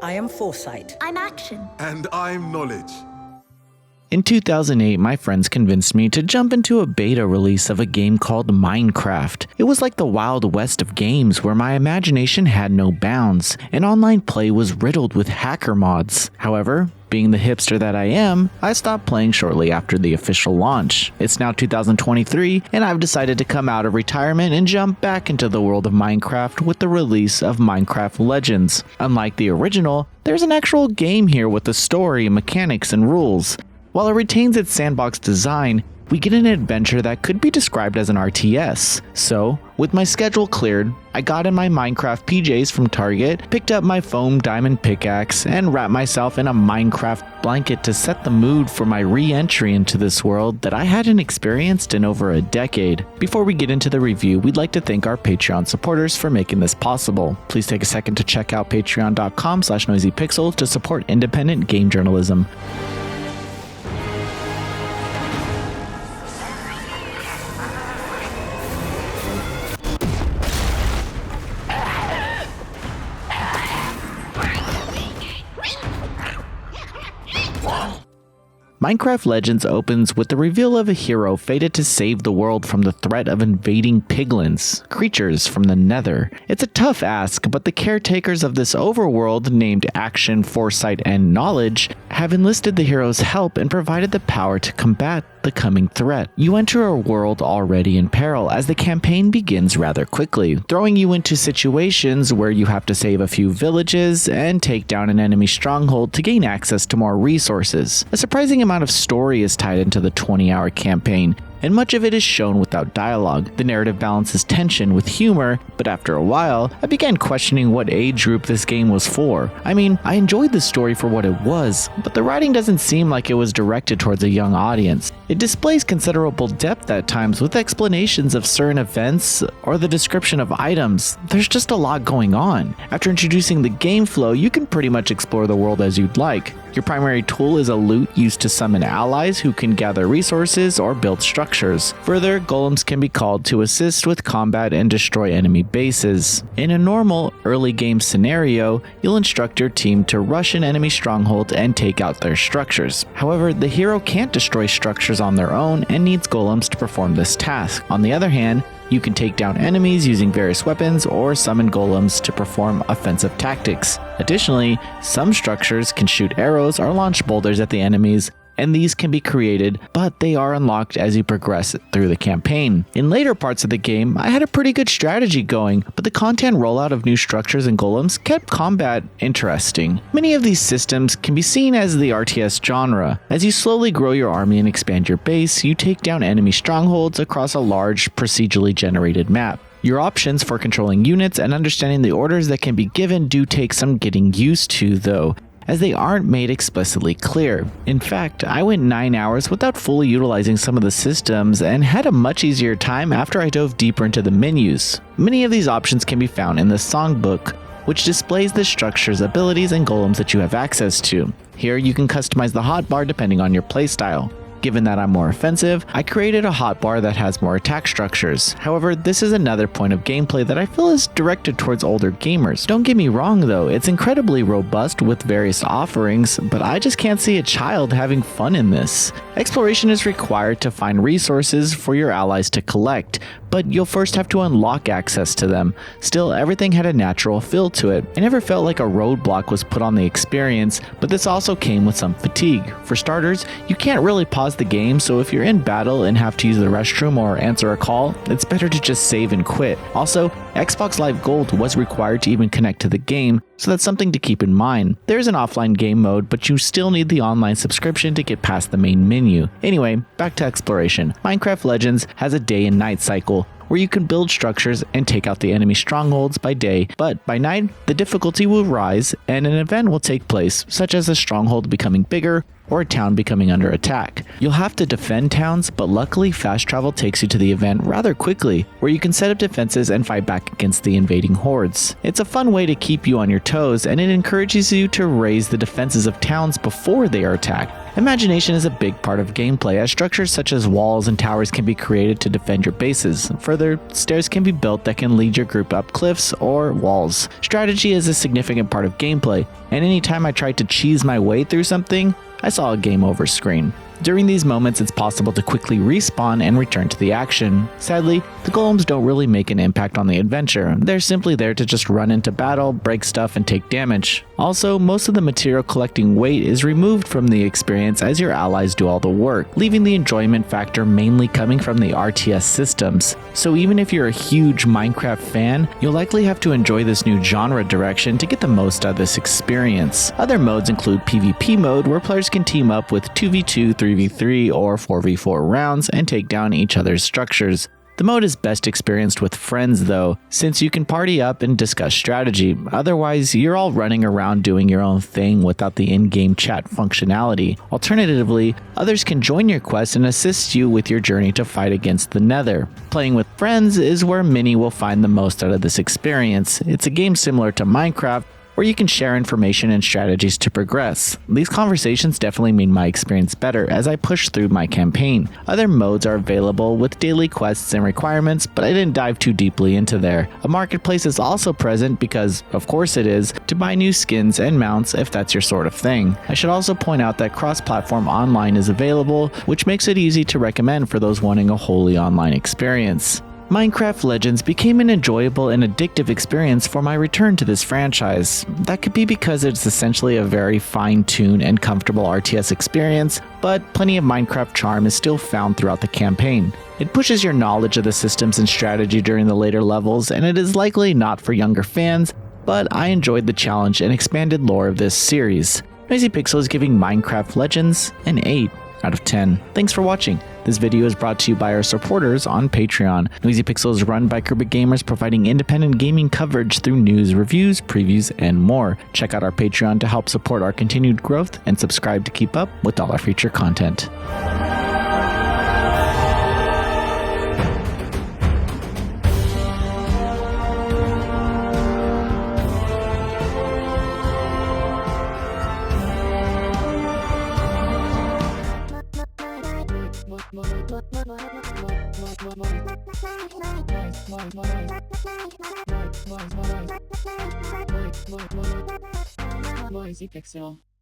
I am foresight. I'm action. And I'm knowledge. In 2008, my friends convinced me to jump into a beta release of a game called Minecraft. It was like the Wild West of games where my imagination had no bounds, and online play was riddled with hacker mods. However, being the hipster that I am, I stopped playing shortly after the official launch. It's now 2023, and I've decided to come out of retirement and jump back into the world of Minecraft with the release of Minecraft Legends. Unlike the original, there's an actual game here with a story, mechanics, and rules. While it retains its sandbox design, we get an adventure that could be described as an RTS. So, with my schedule cleared, I got in my Minecraft PJs from Target, picked up my foam diamond pickaxe, and wrapped myself in a Minecraft blanket to set the mood for my re-entry into this world that I hadn't experienced in over a decade. Before we get into the review, we'd like to thank our Patreon supporters for making this possible. Please take a second to check out patreon.com/noisypixel to support independent game journalism. Minecraft Legends opens with the reveal of a hero fated to save the world from the threat of invading piglins, creatures from the Nether. It's a tough ask, but the caretakers of this overworld, named Action, Foresight, and Knowledge, have enlisted the hero's help and provided the power to combat the coming threat. You enter a world already in peril as the campaign begins rather quickly, throwing you into situations where you have to save a few villages and take down an enemy stronghold to gain access to more resources. A surprising amount of story is tied into the 20-hour campaign, and much of it is shown without dialogue. The narrative balances tension with humor, but after a while, I began questioning what age group this game was for. I mean, I enjoyed the story for what it was, but the writing doesn't seem like it was directed towards a young audience. It displays considerable depth at times with explanations of certain events or the description of items. There's just a lot going on. After introducing the game flow, you can pretty much explore the world as you'd like. Your primary tool is a loot used to summon allies who can gather resources or build structures. Further, golems can be called to assist with combat and destroy enemy bases. In a normal early game scenario, you'll instruct your team to rush an enemy stronghold and take out their structures. However, the hero can't destroy structures on their own and needs golems to perform this task. On the other hand, you can take down enemies using various weapons or summon golems to perform offensive tactics. Additionally, some structures can shoot arrows or launch boulders at the enemies, and these can be created, but they are unlocked as you progress through the campaign. In later parts of the game, I had a pretty good strategy going, but the content rollout of new structures and golems kept combat interesting. Many of these systems can be seen as the RTS genre. As you slowly grow your army and expand your base, you take down enemy strongholds across a large, procedurally generated map. Your options for controlling units and understanding the orders that can be given do take some getting used to, though, as they aren't made explicitly clear. In fact, I went 9 hours without fully utilizing some of the systems and had a much easier time after I dove deeper into the menus. Many of these options can be found in the songbook, which displays the structures, abilities, and golems that you have access to. Here you can customize the hotbar depending on your playstyle. Given that I'm more offensive, I created a hotbar that has more attack structures. However, this is another point of gameplay that I feel is directed towards older gamers. Don't get me wrong though, it's incredibly robust with various offerings, but I just can't see a child having fun in this. Exploration is required to find resources for your allies to collect, but you'll first have to unlock access to them. Still, everything had a natural feel to it. I never felt like a roadblock was put on the experience, but this also came with some fatigue. For starters, you can't really pause the game, so if you're in battle and have to use the restroom or answer a call, it's better to just save and quit. Also, Xbox Live Gold was required to even connect to the game, so that's something to keep in mind. There's an offline game mode, but you still need the online subscription to get past the main menu. Anyway, back to exploration. Minecraft Legends has a day and night cycle, where you can build structures and take out the enemy strongholds by day, but by night, the difficulty will rise and an event will take place, such as a stronghold becoming bigger or a town becoming under attack. You'll have to defend towns, but luckily fast travel takes you to the event rather quickly, where you can set up defenses and fight back against the invading hordes. It's a fun way to keep you on your toes, and it encourages you to raise the defenses of towns before they are attacked. Imagination is a big part of gameplay, as structures such as walls and towers can be created to defend your bases. Further, stairs can be built that can lead your group up cliffs or walls. Strategy is a significant part of gameplay, and anytime I tried to cheese my way through something, I saw a game over screen. During these moments, it's possible to quickly respawn and return to the action. Sadly, the golems don't really make an impact on the adventure. They're simply there to just run into battle, break stuff, and take damage. Also, most of the material collecting weight is removed from the experience as your allies do all the work, leaving the enjoyment factor mainly coming from the RTS systems. So even if you're a huge Minecraft fan, you'll likely have to enjoy this new genre direction to get the most out of this experience. Other modes include PvP mode, where players can team up with 2v2, 3v3, or 4v4 rounds and take down each other's structures. The mode is best experienced with friends though, since you can party up and discuss strategy. Otherwise, you're all running around doing your own thing without the in-game chat functionality. Alternatively, others can join your quest and assist you with your journey to fight against the Nether. Playing with friends is where many will find the most out of this experience. It's a game similar to Minecraft, where you can share information and strategies to progress. These conversations definitely made my experience better as I pushed through my campaign. Other modes are available with daily quests and requirements, but I didn't dive too deeply into there. A marketplace is also present because, of course it is, to buy new skins and mounts if that's your sort of thing. I should also point out that cross-platform online is available, which makes it easy to recommend for those wanting a wholly online experience. Minecraft Legends became an enjoyable and addictive experience for my return to this franchise. That could be because it's essentially a very fine-tuned and comfortable RTS experience, but plenty of Minecraft charm is still found throughout the campaign. It pushes your knowledge of the systems and strategy during the later levels, and it is likely not for younger fans, but I enjoyed the challenge and expanded lore of this series. Noisy Pixel is giving Minecraft Legends an 8 out of 10. Thanks for watching. This video is brought to you by our supporters on Patreon. Noisy Pixel is run by Cribbit Gamers, providing independent gaming coverage through news, reviews, previews, and more. Check out our Patreon to help support our continued growth and subscribe to keep up with all our future content. Noisy Pixel.